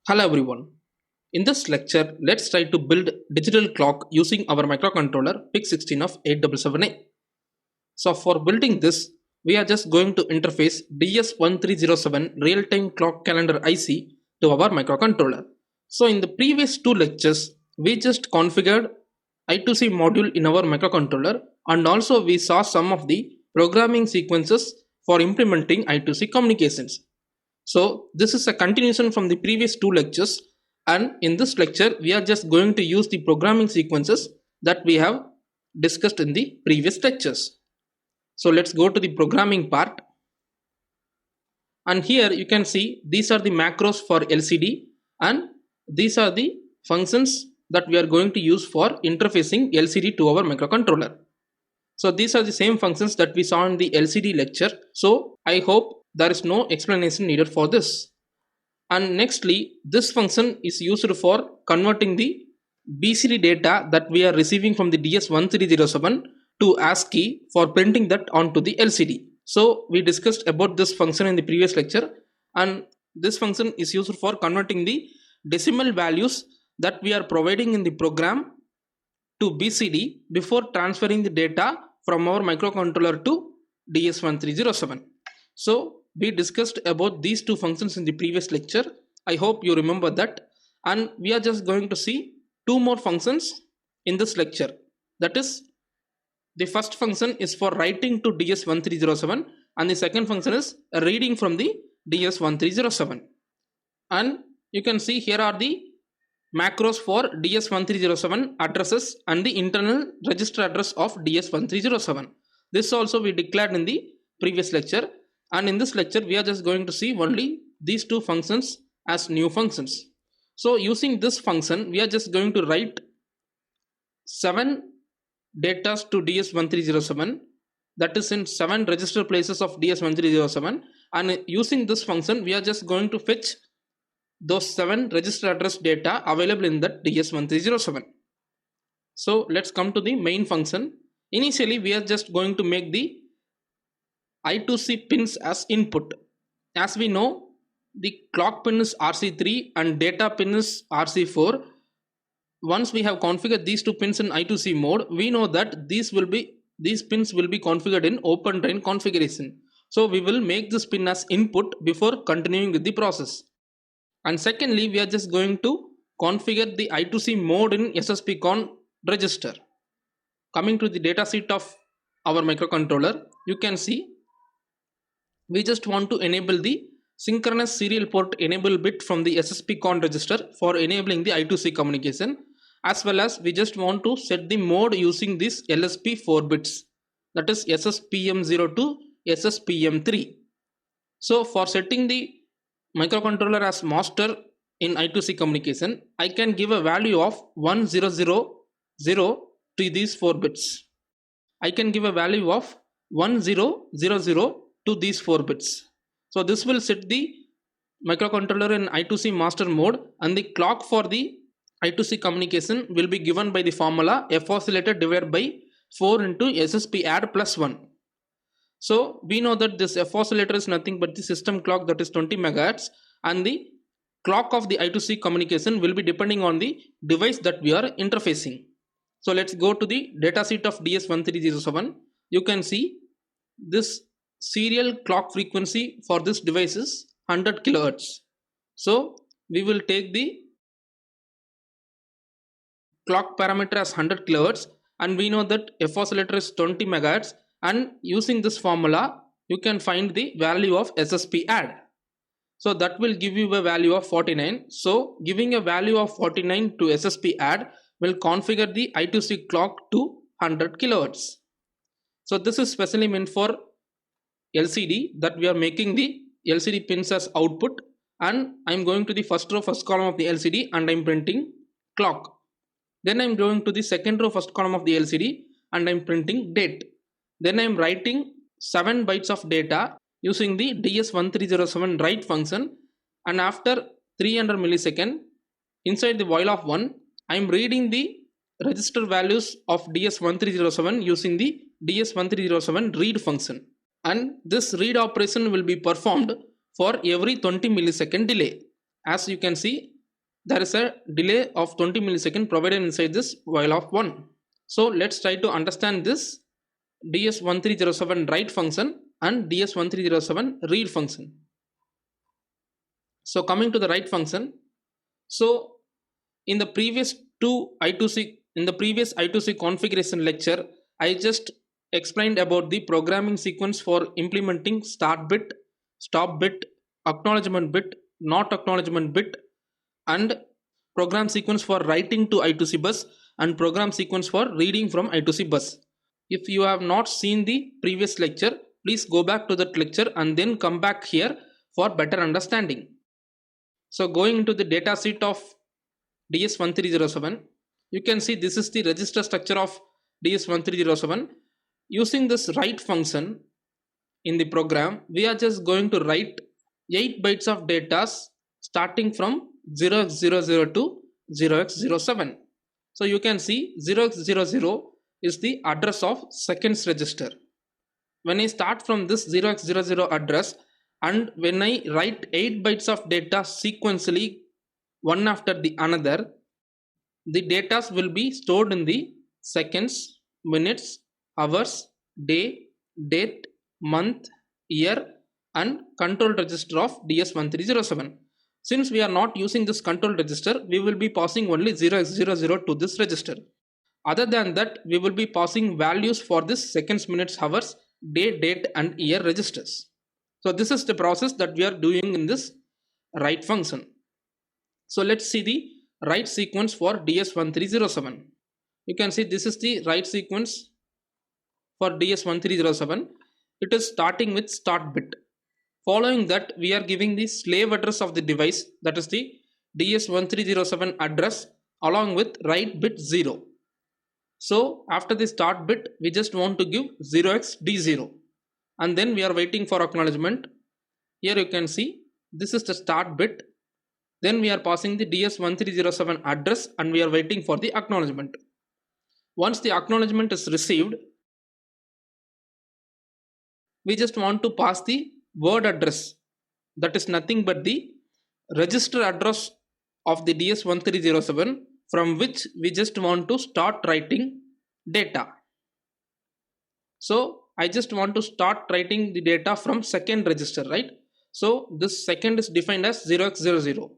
Hello everyone. In this lecture, let's try to build digital clock using our microcontroller PIC16 of 877A. So for building this, we are just going to interface DS1307 real-time clock calendar IC to our microcontroller. So in the previous two lectures, we just configured I2C module in our microcontroller, and also we saw some of the programming sequences for implementing I2C communications. So this is a continuation from the previous two lectures, and in this lecture we are just going to use the programming sequences that we have discussed in the previous lectures. So let's go to the programming part, and here you can see these are the macros for LCD, and these are the functions that we are going to use for interfacing LCD to our microcontroller. So these are the same functions that we saw in the LCD lecture. So I hope there is no explanation needed for this. And nextly, this function is used for converting the BCD data that we are receiving from the DS1307 to ASCII for printing that onto the LCD. So we discussed about this function in the previous lecture, and this function is used for converting the decimal values that we are providing in the program to BCD before transferring the data from our microcontroller to DS1307. So we discussed about these two functions in the previous lecture. I hope you remember that, and we are just going to see two more functions in this lecture. That is, the first function is for writing to DS1307, and the second function is reading from the DS1307. And you can see here are the macros for DS1307 addresses and the internal register address of DS1307. This also we declared in the previous lecture, and in this lecture we are just going to see only these two functions as new functions. So using this function, we are just going to write 7 datas to DS1307, that is in 7 register places of DS1307, and using this function we are just going to fetch those 7 register address data available in that DS1307. So let's come to the main function. Initially we are just going to make the I2C pins as input. As we know, the clock pin is RC3 and data pin is RC4. Once we have configured these two pins in I2C mode, we know that these pins will be configured in open drain configuration. So we will make this pin as input before continuing with the process. And secondly, we are just going to configure the I2C mode in SSPCon register. Coming to the datasheet of our microcontroller, you can see we just want to enable the synchronous serial port enable bit from the SSPCon register for enabling the I2C communication, as well as we just want to set the mode using this LSP 4 bits, that is SSPM0 to SSPM3. So for setting the microcontroller as master in I2C communication, I can give a value of 1000 to these 4 bits. I can give a value of 1000 to these 4 bits. So this will set the microcontroller in I2C master mode, and the clock for the I2C communication will be given by the formula F oscillator divided by 4 into SSP add plus 1. So we know that this F oscillator is nothing but the system clock, that is 20 megahertz, and the clock of the I2C communication will be depending on the device that we are interfacing. So let's go to the datasheet of DS1307. You can see this serial clock frequency for this device is 100 kilohertz. So we will take the clock parameter as 100 kilohertz, and we know that F oscillator is 20 megahertz, and using this formula you can find the value of SSP add. So that will give you a value of 49. So giving a value of 49 to SSP add will configure the I2C clock to 100 kilohertz. So this is specially meant for LCD, that we are making the LCD pins as output, and I'm going to the first row first column of the LCD and I'm printing clock. Then I'm going to the second row first column of the LCD and I'm printing date. Then I'm writing 7 bytes of data using the DS1307 write function, and after 300 millisecond inside the while of 1, I'm reading the register values of DS1307 using the DS1307 read function, and this read operation will be performed for every 20 millisecond delay. As you can see, there is a delay of 20 milliseconds provided inside this while of 1. So let's try to understand this DS1307 write function and DS1307 read function. So coming to the write function, so in the previous I2C configuration lecture, I just explained about the programming sequence for implementing start bit, stop bit, acknowledgement bit, not acknowledgement bit, and program sequence for writing to I2C bus and program sequence for reading from I2C bus. If you have not seen the previous lecture, please go back to that lecture and then come back here for better understanding. So going into the data sheet of DS1307, you can see this is the register structure of DS1307. Using this write function in the program, we are just going to write 8 bytes of data starting from 0x00 to 0x07. So you can see 0x00 is the address of seconds register. When I start from this 0x00 address and when I write 8 bytes of data sequentially one after the another, the data will be stored in the seconds, minutes, hours, day, date, month, year and control register of DS1307. Since we are not using this control register, we will be passing only 0x00 to this register. Other than that, we will be passing values for this seconds, minutes, hours, day, date and year registers. So this is the process that we are doing in this write function. So let's see the write sequence for DS1307. You can see this is the write sequence for DS1307. It is starting with start bit. Following that, we are giving the slave address of the device, that is the DS1307 address along with write bit 0. So after the start bit, we just want to give 0xD0 and then we are waiting for acknowledgement. Here you can see this is the start bit. Then we are passing the DS1307 address and we are waiting for the acknowledgement. Once the acknowledgement is received, we just want to pass the word address, that is nothing but the register address of the DS1307 from which we just want to start writing data. So I just want to start writing the data from second register, right? So this second is defined as 0x00.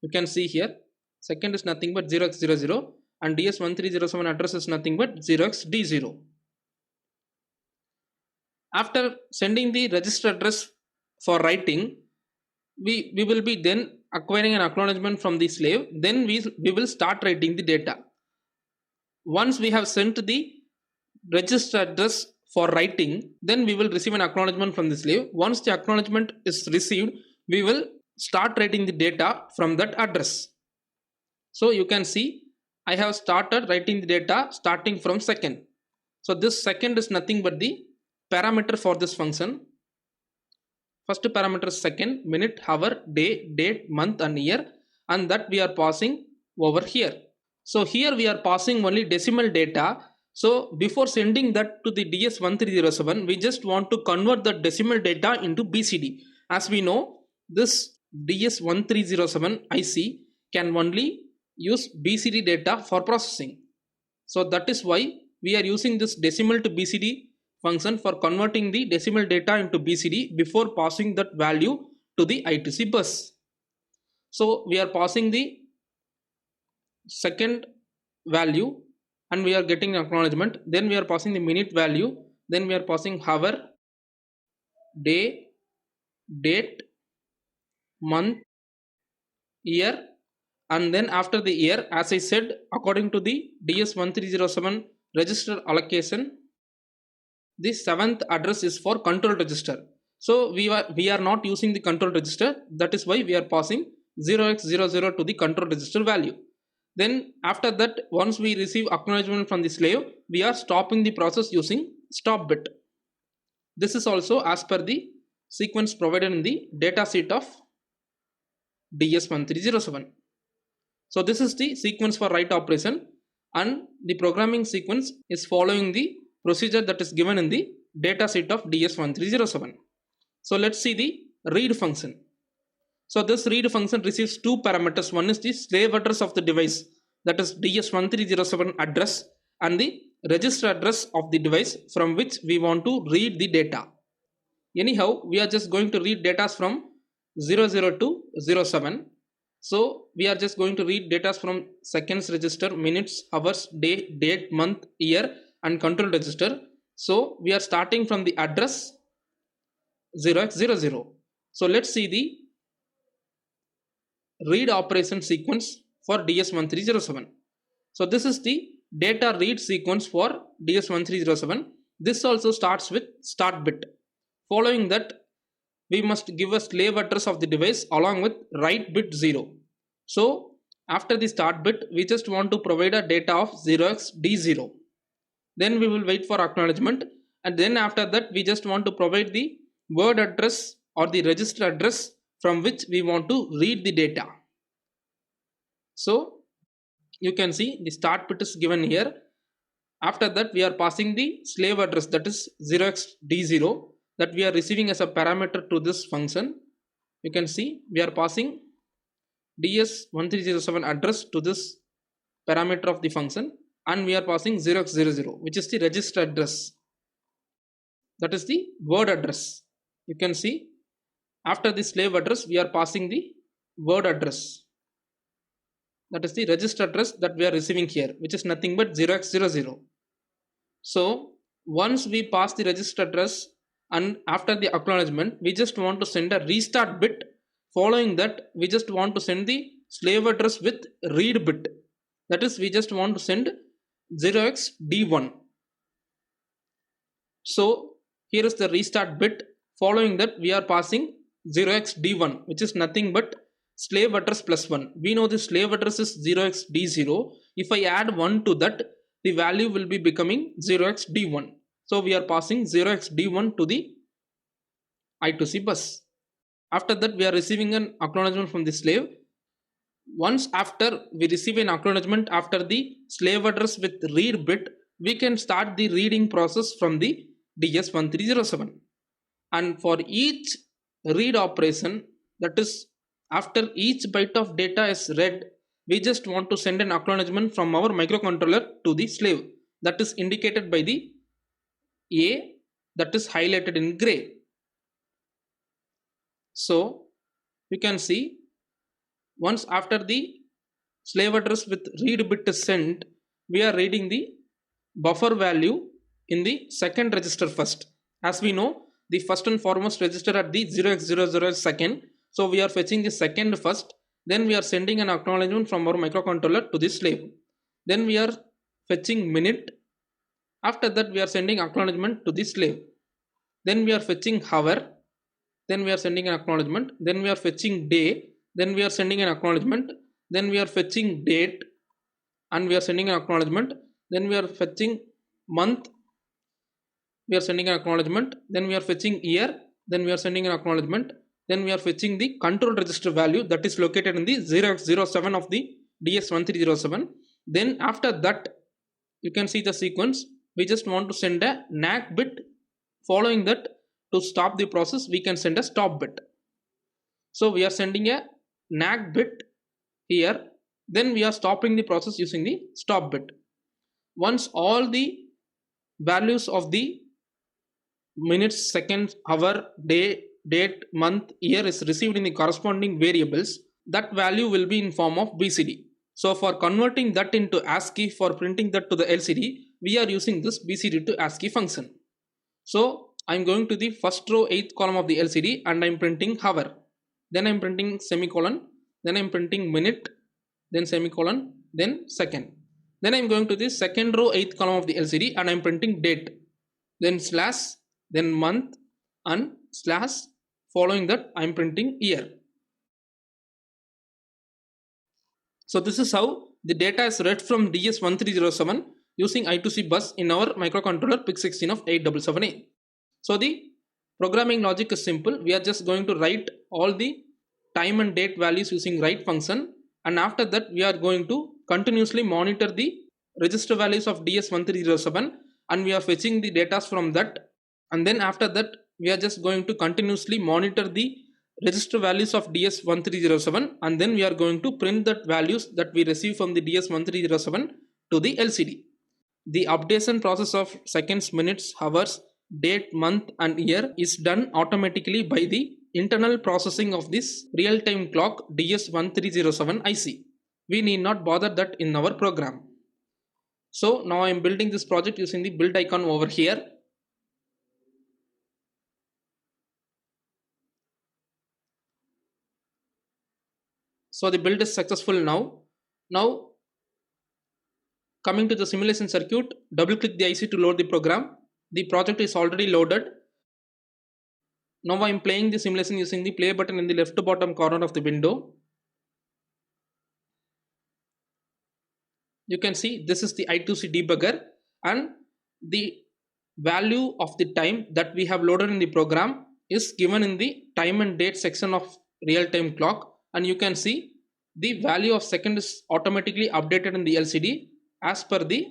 You can see here second is nothing but 0x00 and DS1307 address is nothing but 0xD0. After sending the register address for writing, we will be then acquiring an acknowledgement from the slave. Then we will start writing the data. Once we have sent the register address for writing, then we will receive an acknowledgement from the slave. Once the acknowledgement is received, we will start writing the data from that address. So you can see I have started writing the data starting from second. So this second is nothing but the parameter for this function. First parameter is second, minute, hour, day, date, month and year, and that we are passing over here. So here we are passing only decimal data. So before sending that to the DS1307, we just want to convert the decimal data into BCD. As we know, this DS1307 IC can only use BCD data for processing. So that is why we are using this decimal to BCD function for converting the decimal data into BCD before passing that value to the I2C bus. So we are passing the second value and we are getting acknowledgement. Then we are passing the minute value. Then we are passing hour, day, date, month, year, and then after the year, as I said, according to the DS1307 register allocation, the seventh address is for control register. So we are not using the control register. That is why we are passing 0x00 to the control register value. Then after that, once we receive acknowledgement from the slave, we are stopping the process using stop bit. This is also as per the sequence provided in the data sheet of DS1307. So this is the sequence for write operation and the programming sequence is following the procedure that is given in the data sheet of DS1307. So let's see the read function. So this read function receives two parameters. One is the slave address of the device, that is DS1307 address, and the register address of the device from which we want to read the data. Anyhow, we are just going to read data from 00 to 07. So we are just going to read data from seconds register, minutes, hours, day, date, month, year, and control register. So we are starting from the address 0x00. So let's see the read operation sequence for DS1307. So this is the data read sequence for DS1307. This also starts with start bit. Following that, we must give a slave address of the device along with write bit 0. So after the start bit, we just want to provide a data of 0xD0. Then we will wait for acknowledgement, and then after that we just want to provide the word address or the register address from which we want to read the data. So you can see the start bit is given here. After that we are passing the slave address, that is 0xD0, that we are receiving as a parameter to this function. You can see we are passing DS1307 address to this parameter of the function, and we are passing 0x00, which is the register address, that is the word address. You can see after the slave address we are passing the word address, that is the register address that we are receiving here, which is nothing but 0x00. So once we pass the register address and after the acknowledgement, we just want to send a restart bit. Following that, we just want to send the slave address with read bit, that is we just want to send 0xD1. So here is the restart bit. Following that, we are passing 0xD1, which is nothing but slave address plus 1. We know the slave address is 0xD0. If I add 1 to that, the value will be becoming 0xD1. So we are passing 0xD1 to the I2C bus. After that, we are receiving an acknowledgement from the slave. Once after we receive an acknowledgement after the slave address with read bit, we can start the reading process from the DS1307. And for each read operation, that is after each byte of data is read, we just want to send an acknowledgement from our microcontroller to the slave, that is indicated by the A, that is highlighted in gray. So you can see once after the slave address with read bit is sent, we are reading the buffer value in the second register first. As we know, the first and foremost register at the 0x00 is second. So we are fetching the second first. Then we are sending an acknowledgement from our microcontroller to the slave. Then we are fetching minute. After that, we are sending acknowledgement to the slave. Then we are fetching hour. Then we are sending an acknowledgement. Then we are fetching day. Then we are sending an acknowledgement. Then we are fetching date and we are sending an acknowledgement. Then we are fetching month. We are sending an acknowledgement. Then we are fetching year. Then we are sending an acknowledgement. Then we are fetching the control register value that is located in the 0x07 of the DS1307. Then after that, you can see the sequence. We just want to send a NAC bit. Following that, to stop the process, we can send a stop bit. So we are sending a NAC bit here. Then we are stopping the process using the stop bit. Once all the values of the minutes, seconds, hour, day, date, month, year is received in the corresponding variables, that value will be in form of BCD. So for converting that into ASCII, for printing that to the LCD, we are using this BCD to ASCII function. So I'm going to the first row 8th column of the LCD and I'm printing hour. Then I'm printing semicolon. Then I'm printing minute. Then semicolon. Then second. Then I'm going to the second row 8th column of the LCD and I'm printing date. Then slash. Then month and slash. Following that I'm printing year. So this is how the data is read from DS1307 using I2C bus in our microcontroller PIC16 of 877A. So the programming logic is simple. We are just going to write all the time and date values using write function, and after that we are going to continuously monitor the register values of DS1307 and we are fetching the data from that, and then after that we are just going to continuously monitor the register values of DS1307, and then we are going to print that values that we receive from the DS1307 to the LCD. The updation process of seconds, minutes, hours, date, month, and year is done automatically by the internal processing of this real-time clock DS1307 IC. We need not bother that in our program. So now I am building this project using the build icon over here. So the build is successful now. Now coming to the simulation circuit, double click the IC to load the program. The project is already loaded. Now I am playing the simulation using the play button in the left bottom corner of the window. You can see this is the I2C debugger, and the value of the time that we have loaded in the program is given in the time and date section of real-time clock, and you can see the value of second is automatically updated in the LCD as per the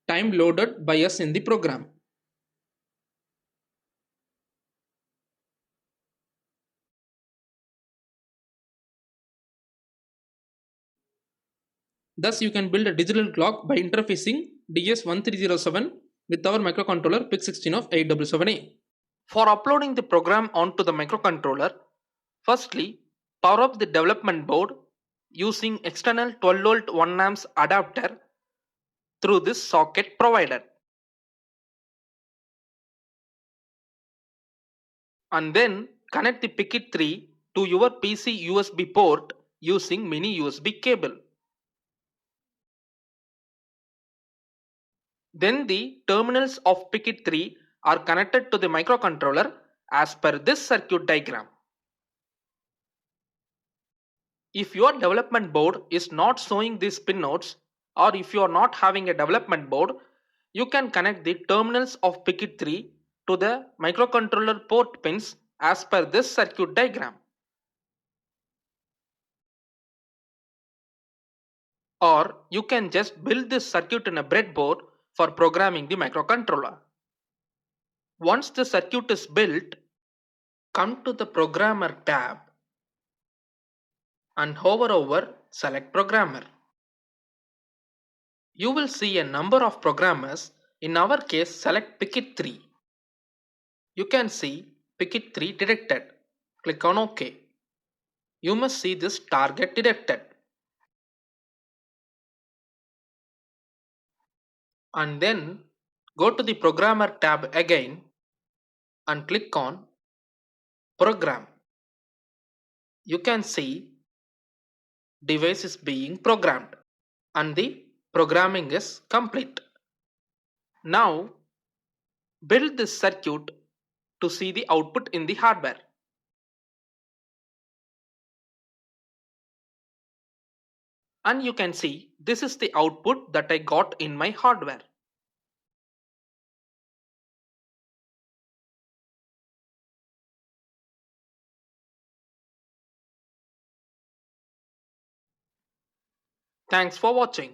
time loaded by us in the program. Thus, you can build a digital clock by interfacing DS1307 with our microcontroller PIC16 of 877A. For uploading the program onto the microcontroller, firstly, power up the development board using external 12V 1A adapter through this socket provided. And then connect the PIC3 to your PC USB port using mini USB cable. Then the terminals of PIC3 are connected to the microcontroller as per this circuit diagram. If your development board is not showing these pinouts, or if you are not having a development board, you can connect the terminals of PIC3 to the microcontroller port pins as per this circuit diagram. Or you can just build this circuit in a breadboard for programming the microcontroller. Once the circuit is built, come to the Programmer tab and hover over Select Programmer. You will see a number of programmers. In our case, select PIC3. You can see PIC3 detected. Click on OK. You must see this target detected. And then go to the Programmer tab again and click on Program. You can see device is being programmed and the programming is complete. Now build this circuit to see the output in the hardware. And you can see this is the output that I got in my hardware. Thanks for watching.